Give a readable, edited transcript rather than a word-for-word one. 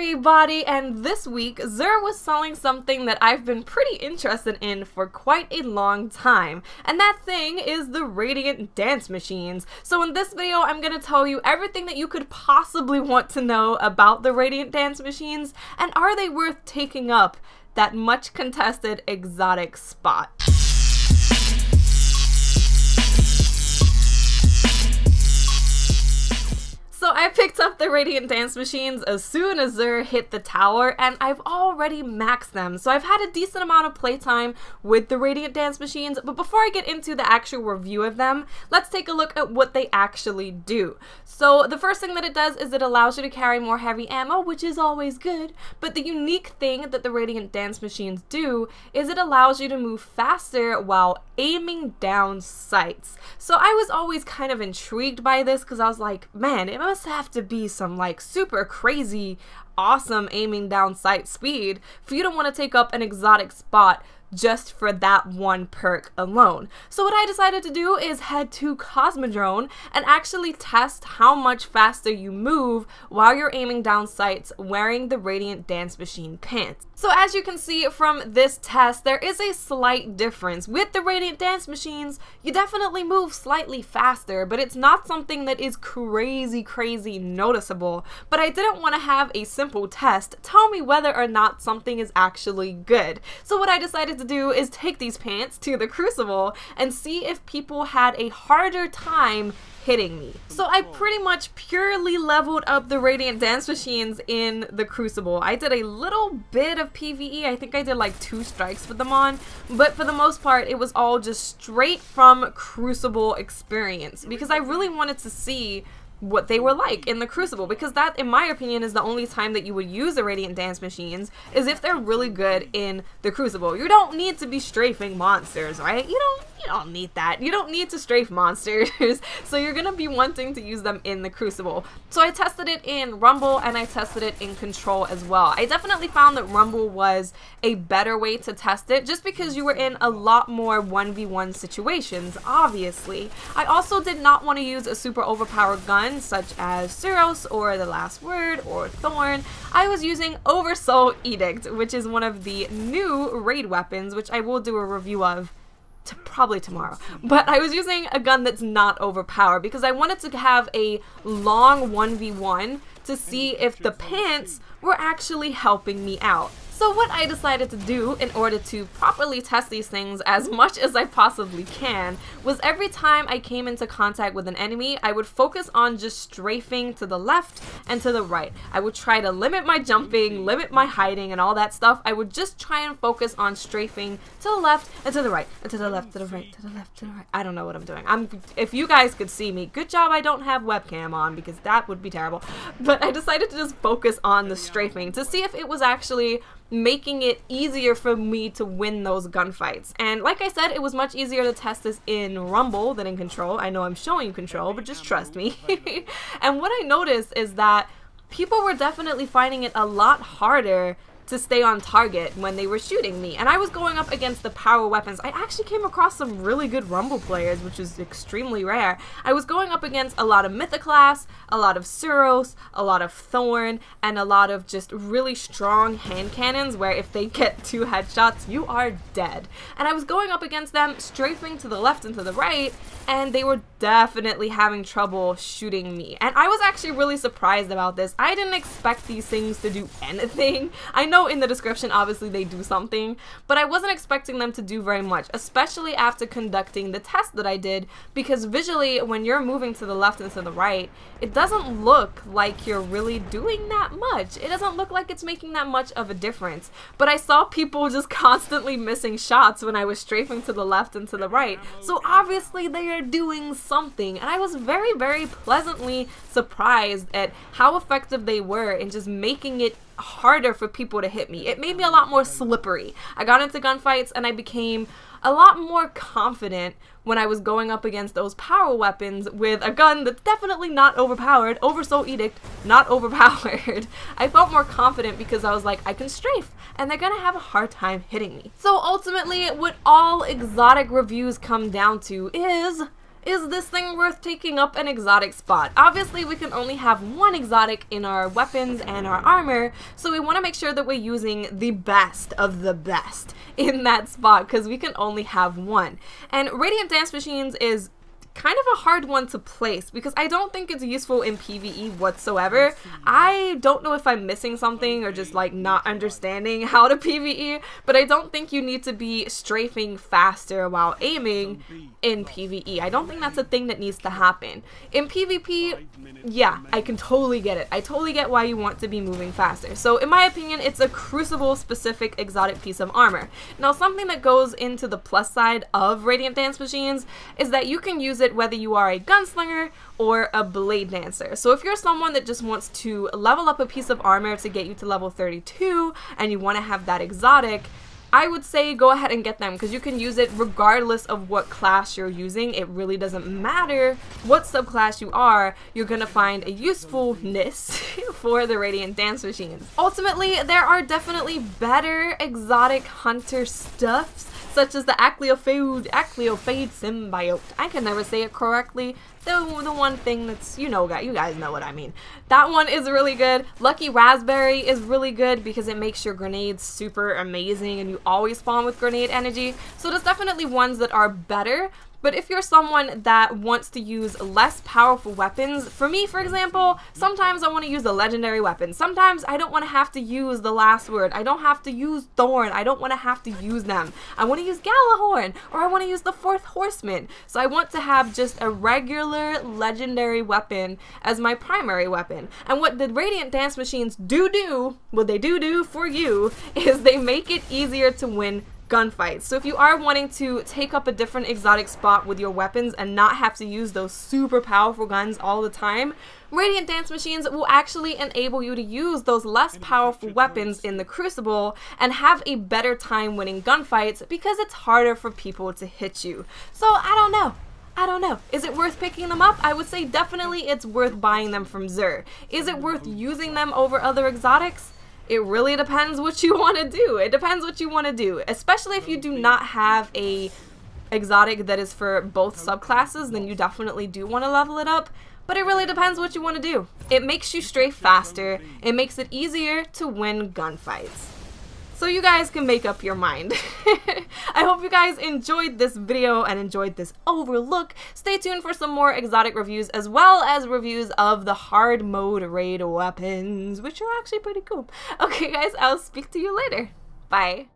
everybody, and this week Xur was selling something that I've been pretty interested in for quite a long time, and that thing is the Radiant Dance Machines. So in this video I'm going to tell you everything that you could possibly want to know about the Radiant Dance Machines, and are they worth taking up that much contested exotic spot. So I picked up the Radiant Dance Machines as soon as Xur hit the tower, and I've already maxed them. So I've had a decent amount of playtime with the Radiant Dance Machines, but before I get into the actual review of them, let's take a look at what they actually do. So the first thing that it does is it allows you to carry more heavy ammo, which is always good, but the unique thing that the Radiant Dance Machines do is it allows you to move faster while aiming down sights. So I was always kind of intrigued by this because I was like, man, it must have to be some like super crazy awesome aiming down sight speed for you to want to take up an exotic spot just for that one perk alone. So what I decided to do is head to Cosmodrome and actually test how much faster you move while you're aiming down sights wearing the Radiant Dance Machine pants. So as you can see from this test, there is a slight difference. With the Radiant Dance Machines, you definitely move slightly faster, but it's not something that is crazy noticeable. But I didn't want to have a simple test tell me whether or not something is actually good. So what I decided to do is take these pants to the Crucible and see if people had a harder time hitting me. So I pretty much purely leveled up the Radiant Dance Machines in the Crucible. I did a little bit of PvE. I think I did like 2 strikes with them on, but for the most part it was all just straight from Crucible experience because I really wanted to see what they were like in the Crucible, because that, in my opinion, is the only time that you would use the Radiant Dance Machines, is if they're really good in the Crucible. You don't need to be strafing monsters, right? You don't need that. You don't need to strafe monsters, so you're gonna be wanting to use them in the Crucible. So I tested it in Rumble and I tested it in Control as well. I definitely found that Rumble was a better way to test it, just because you were in a lot more 1v1 situations, obviously. I also did not want to use a super overpowered gun such as Suros or The Last Word or Thorn. I was using Oversoul Edict, which is one of the new raid weapons, which I will do a review of probably tomorrow. But I was using a gun that's not overpowered because I wanted to have a long 1v1 to see if the pants were actually helping me out. So what I decided to do in order to properly test these things as much as I possibly can was every time I came into contact with an enemy, I would focus on just strafing to the left and to the right. I would try to limit my jumping, limit my hiding and all that stuff. I would just try and focus on strafing to the left and to the right, and to the left, to the right, to the left, to the right. I don't know what I'm doing. If you guys could see me, good job I don't have webcam on because that would be terrible. But I decided to just focus on the strafing to see if it was actually making it easier for me to win those gunfights. And like I said, it was much easier to test this in Rumble than in Control. I know I'm showing you Control, but just trust me. And what I noticed is that people were definitely finding it a lot harder to stay on target when they were shooting me. And I was going up against the power weapons. I actually came across some really good Rumble players, which is extremely rare. I was going up against a lot of Mythoclast, a lot of Suros, a lot of Thorn, and a lot of just really strong hand cannons where if they get 2 headshots, you are dead. And I was going up against them, strafing to the left and to the right, and they were definitely having trouble shooting me. And I was actually really surprised about this. I didn't expect these things to do anything. I know in the description obviously they do something, but I wasn't expecting them to do very much, especially after conducting the test that I did, because visually when you're moving to the left and to the right, it doesn't look like you're really doing that much. It doesn't look like it's making that much of a difference. But I saw people just constantly missing shots when I was strafing to the left and to the right, so obviously they are doing something. And I was very pleasantly surprised at how effective they were in just making it harder for people to hit me. It made me a lot more slippery. I got into gunfights and I became a lot more confident when I was going up against those power weapons with a gun that's definitely not overpowered. Oversoul Edict, not overpowered. I felt more confident because I was like, I can strafe and they're gonna have a hard time hitting me. So ultimately, what all exotic reviews come down to is Is this thing worth taking up an exotic spot? Obviously, we can only have one exotic in our weapons and our armor, so we want to make sure that we're using the best of the best in that spot, because we can only have one. And Radiant Dance Machines is kind of a hard one to place because I don't think it's useful in PvE whatsoever. I don't know if I'm missing something or just like not understanding how to PvE, but I don't think you need to be strafing faster while aiming in PvE. I don't think that's a thing that needs to happen. In PvP, yeah, I can totally get it. I totally get why you want to be moving faster. So in my opinion, it's a Crucible specific exotic piece of armor. Now, something that goes into the plus side of Radiant Dance Machines is that you can use it whether you are a gunslinger or a blade dancer. So if you're someone that just wants to level up a piece of armor to get you to level 32 and you want to have that exotic, I would say go ahead and get them because you can use it regardless of what class you're using. It really doesn't matter what subclass you are, you're gonna find a usefulness for the Radiant Dance Machines. Ultimately, there are definitely better exotic hunter stuffs, such as the Acleophade symbiote. I can never say it correctly. The one thing that's, you guys know what I mean. That one is really good. Lucky Raspberry is really good because it makes your grenades super amazing and you always spawn with grenade energy. So there's definitely ones that are better. But if you're someone that wants to use less powerful weapons, for me, for example, sometimes I want to use a legendary weapon. Sometimes I don't want to have to use the last word. I don't have to use Thorn. I don't want to have to use them. I want to use Galahorn, or I want to use the Fourth Horseman. So I want to have just a regular legendary weapon as my primary weapon. And what the Radiant Dance Machines what they do for you, is they make it easier to win gunfights. So if you are wanting to take up a different exotic spot with your weapons and not have to use those super powerful guns all the time, Radiant Dance Machines will actually enable you to use those less powerful weapons in the Crucible and have a better time winning gunfights because it's harder for people to hit you. So I don't know. Is it worth picking them up? I would say definitely it's worth buying them from Xur. Is it worth using them over other exotics? It really depends what you want to do. It depends what you want to do. Especially if you do not have a exotic that is for both subclasses, then you definitely do want to level it up. But it really depends what you want to do. It makes you strafe faster. It makes it easier to win gunfights. So you guys can make up your mind. I hope you guys enjoyed this video and enjoyed this overlook. Stay tuned for some more exotic reviews as well as reviews of the hard mode raid weapons, which are actually pretty cool. Okay guys, I'll speak to you later. Bye.